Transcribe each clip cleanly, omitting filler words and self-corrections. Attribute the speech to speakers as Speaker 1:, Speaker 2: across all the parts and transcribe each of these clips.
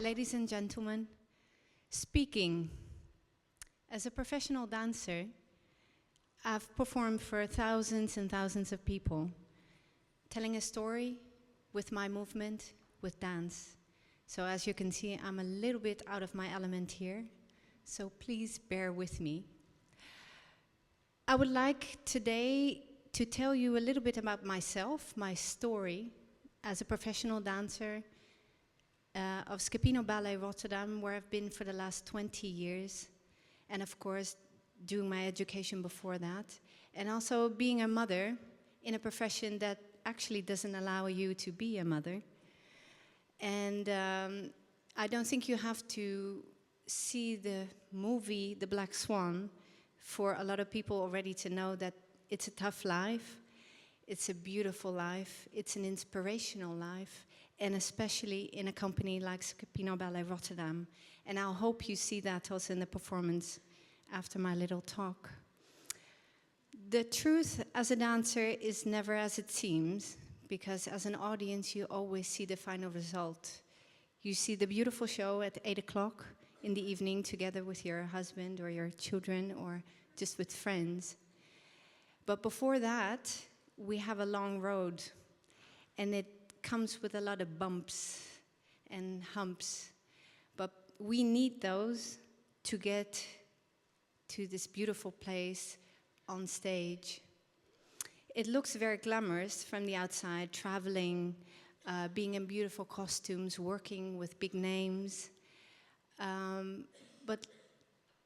Speaker 1: Ladies and gentlemen, speaking. As a professional dancer, I've performed for thousands and thousands of people, telling a story with my movement, with dance. So as you can see, I'm a little bit out of my element here, so please bear with me. I would like today to tell you a little bit about myself, my story as a professional dancer of Scapino Ballet Rotterdam, where I've been for the last 20 years, and of course doing my education before that, and also being a mother in a profession that actually doesn't allow you to be a mother. And I don't think you have to see the movie The Black Swan for a lot of people already to know that it's a tough life, it's a beautiful life, it's an inspirational life, and especially in a company like Scapino Ballet Rotterdam. And I hope you see that also in the performance after my little talk. The truth as a dancer is never as it seems, because as an audience you always see the final result. You see the beautiful show at 8 o'clock in the evening together with your husband or your children or just with friends. But before that, we have a long road, and it comes with a lot of bumps and humps. But we need those to get to this beautiful place on stage. It looks very glamorous from the outside, traveling, being in beautiful costumes, working with big names. But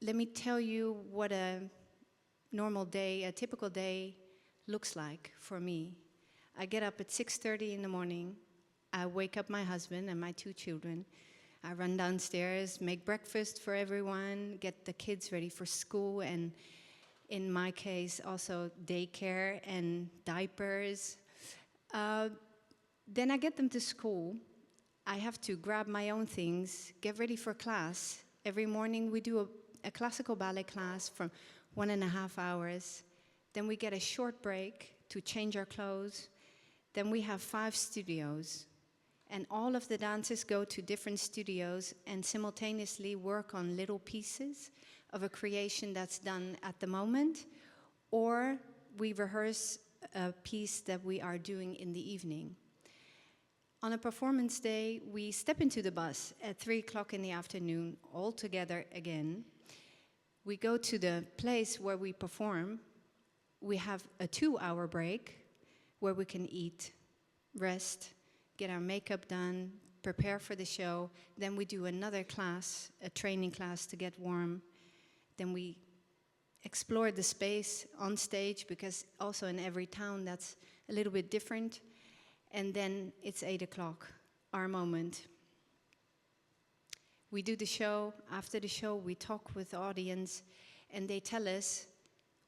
Speaker 1: let me tell you what a normal day, a typical day, looks like for me. I get up at 6:30 in the morning. I wake up my husband and my 2 children. I run downstairs, make breakfast for everyone, get the kids ready for school, and in my case, also daycare and diapers. Then I get them to school. I have to grab my own things, get ready for class. Every morning we do a classical ballet class for 1.5 hours. Then we get a short break to change our clothes. Then we have 5 studios. And all of the dancers go to different studios and simultaneously work on little pieces of a creation that's done at the moment, or we rehearse a piece that we are doing in the evening. On a performance day, we step into the bus at 3 o'clock in the afternoon, all together again. We go to the place where we perform. We have a 2-hour break where we can eat, rest, get our makeup done, prepare for the show. Then we do another class, a training class to get warm. Then we explore the space on stage, because also in every town that's a little bit different. And then it's 8 o'clock, our moment. We do the show. After the show, we talk with the audience, and they tell us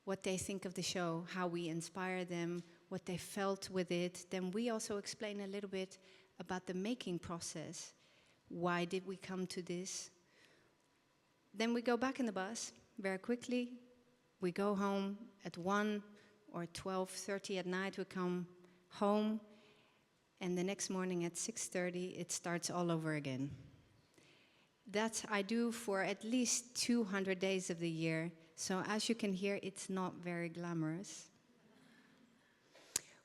Speaker 1: what they think of the show, how we inspire them, what they felt with it. Then we also explain a little bit about the making process. Why did we come to this? Then we go back in the bus very quickly. We go home at 1 or 12:30 at night. We come home, and the next morning at 6:30, it starts all over again. That I do for at least 200 days of the year. So as you can hear, it's not very glamorous.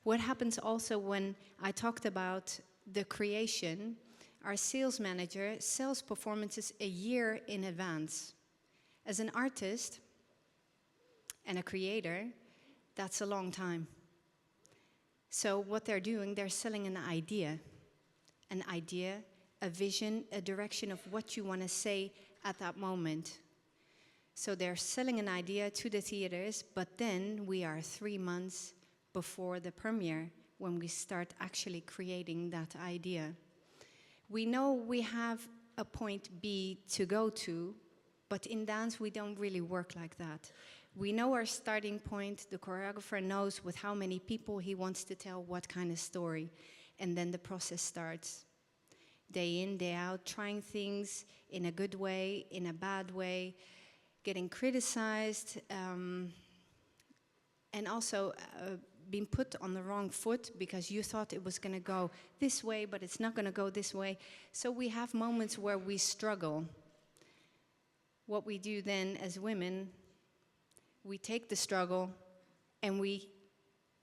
Speaker 1: What happens also when I talked about the creation, our sales manager sells performances a year in advance. As an artist and a creator, that's a long time. So what they're doing, they're selling an idea, a vision, a direction of what you want to say at that moment. So they're selling an idea to the theaters, but then we are 3 months before the premiere when we start actually creating that idea. We know we have a point B to go to, but in dance we don't really work like that. We know our starting point. The choreographer knows with how many people he wants to tell what kind of story, and then the process starts. Day in, day out, trying things in a good way, in a bad way, getting criticized, and also been put on the wrong foot because you thought it was going to go this way, but it's not going to go this way. So we have moments where we struggle. What we do then as women, we take the struggle and we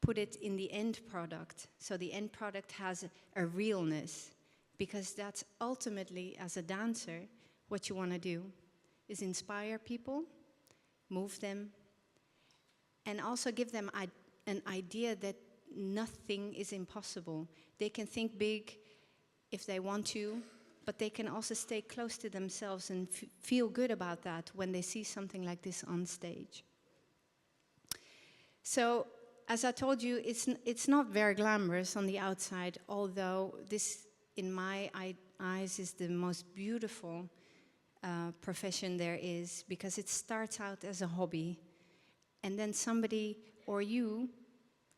Speaker 1: put it in the end product. So the end product has a realness, because that's ultimately, as a dancer, what you want to do, is inspire people, move them, and also give them an idea that nothing is impossible. They can think big if they want to, but they can also stay close to themselves and feel good about that when they see something like this on stage. So, as I told you, it's not very glamorous on the outside, although this, in my eyes, is the most beautiful profession there is, because it starts out as a hobby, and then somebody, or you,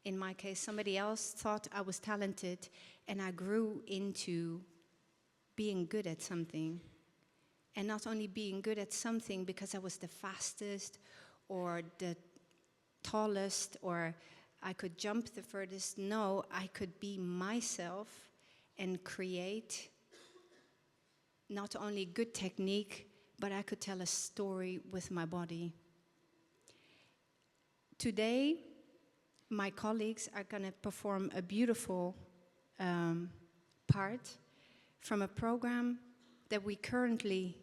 Speaker 1: in my case, somebody else thought I was talented, and I grew into being good at something. And not only being good at something because I was the fastest or the tallest or I could jump the furthest. No, I could be myself and create not only good technique, but I could tell a story with my body. Today, my colleagues are going to perform a beautiful part from a program that we currently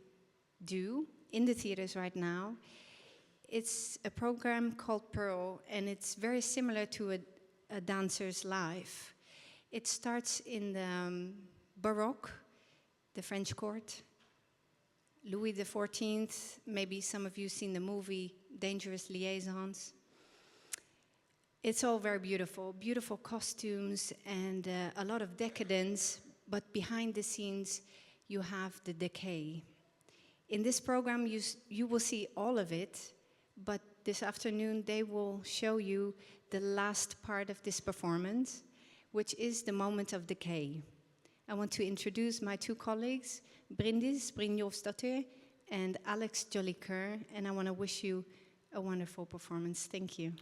Speaker 1: do in the theaters right now. It's a program called Pearl, and it's very similar to a dancer's life. It starts in the Baroque, the French court. Louis XIV, maybe some of you seen the movie Dangerous Liaisons. It's all very beautiful, beautiful costumes and a lot of decadence, but behind the scenes you have the decay. In this program you will see all of it, but this afternoon they will show you the last part of this performance, which is the moment of decay. I want to introduce my two colleagues, Brindis Brynjolfsdottir and Alex Jolicoeur, and I want to wish you a wonderful performance. Thank you.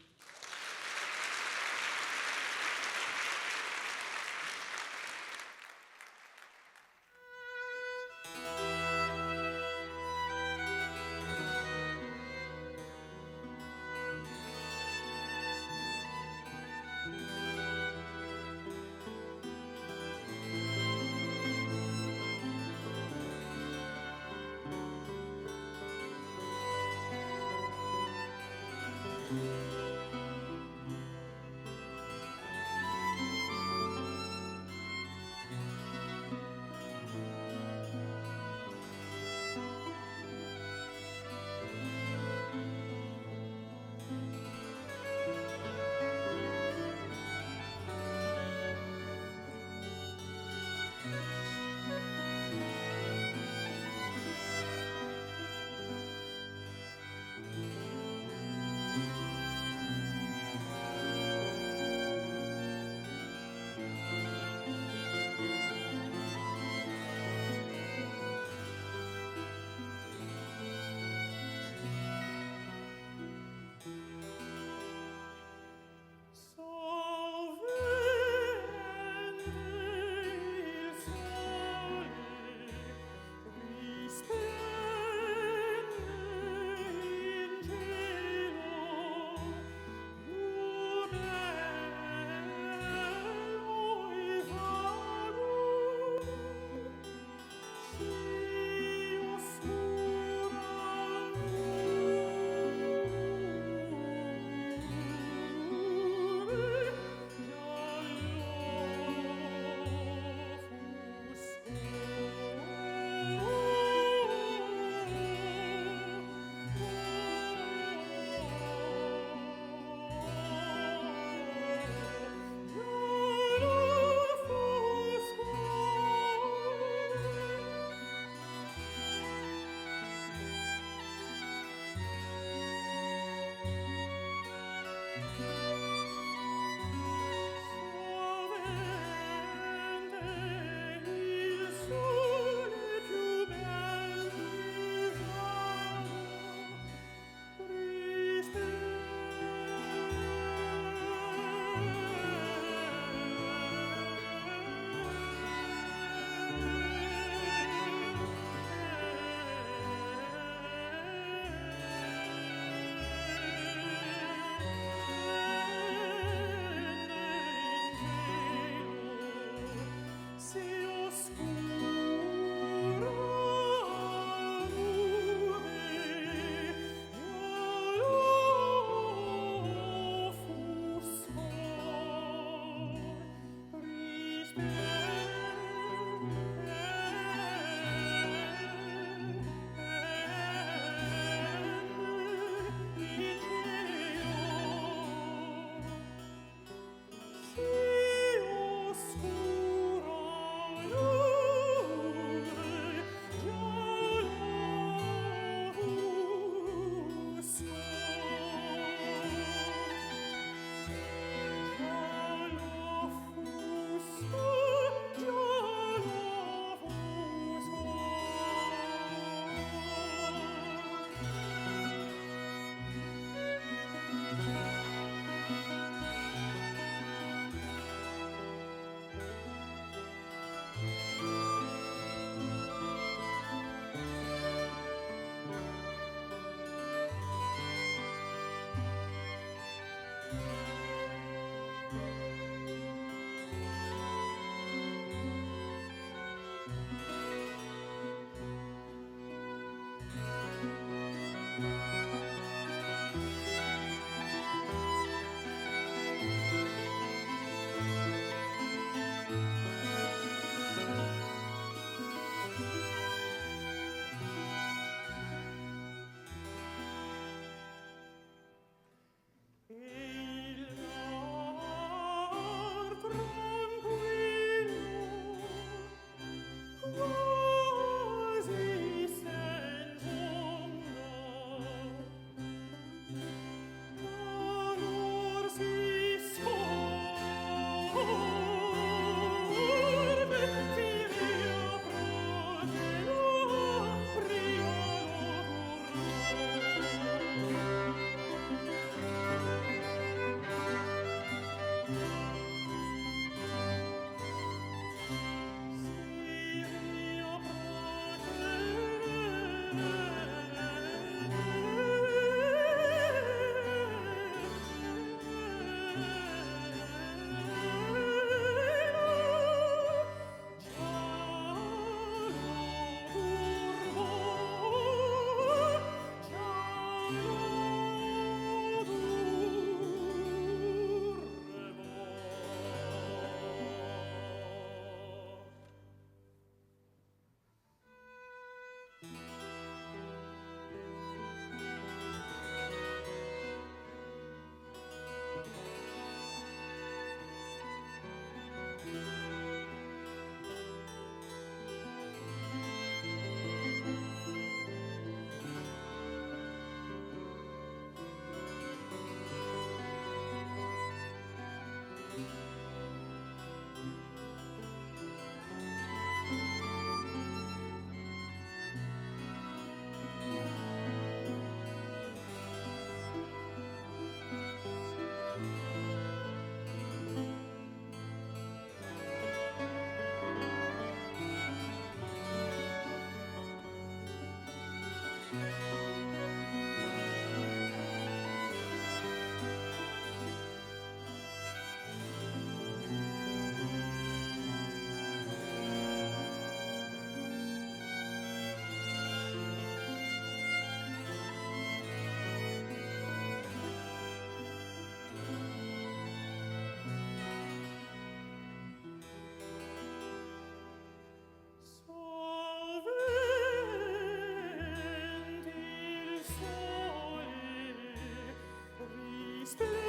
Speaker 2: Split